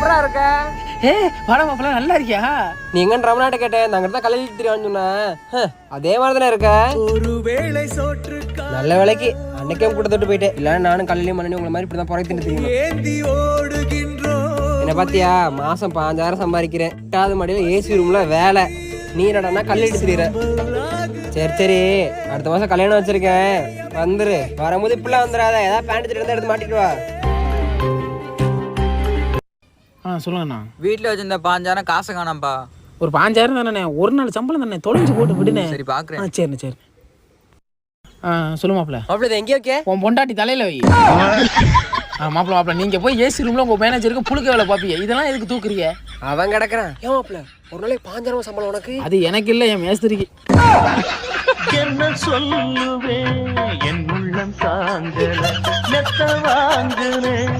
எப்படா இருக்க? வாடா மாப்பிள்ள, நல்லா இருக்கியா? நீ எங்கன்னு ரமணாட்ட கேட்டேன், நாங்க தான் கல்யாணம் தெரியான்னு சொன்னேன். அதே மாதிரி தானே இருக்க. நல்ல வேலைக்கு அன்னைக்கே கூட தொட்டு போயிட்டேன். இல்ல நானும் கல்யாணம் பண்ணி உங்களை மாதிரி இப்படிதான் புறத்து தெரியும். என்ன பாத்தியா, மாசம் 5000 சம்பாதிக்கிறேன். 8வது மாடியில ஏசி ரூம்ல வேலை. நீ என்னடா கல்யாணம் தெரியுற? சரி அடுத்த மாசம் கல்யாணம் வச்சிருக்கேன், வந்துரு. வரும்போது இப்பெல்லாம் வந்துடாத, ஏதாவது பேண்ட் எடுத்து எடுத்து மாட்டிட்டு வா. சொல்லுங்கண்ணா. வீட்டில் வச்சிருந்த 5000 காசை காணாம்ப்பா. ஒரு 5000 தானே, ஒரு நாள் சம்பளம் தானே, தொலைஞ்சு போட்டு விடுனே. சரி பாக்குறேன். சரி. சொல்லு மாப்பிள்ள. மாப்பிள்ள எங்கே ஓகே? உன் பொண்டாட்டி தலையில வை. மாப்பிள்ள நீங்க போய் ஏசி ரூம்ல உங்க மேனேஜருக்கு புழுக்க வேலை பாப்பீங்க, இதெல்லாம் எதுக்கு தூக்குறீங்க? அவன் கிடக்குறான். ஏன் மாப்பிள்ள ஒரு நாளைக்கு 5000 சம்பளம் உனக்கு? அது எனக்கு இல்ல, என் மேஸ்திரிக்கு. என்ன சொல்லுவேன், என் உள்ளம் தாங்கல, வாங்குனேன்.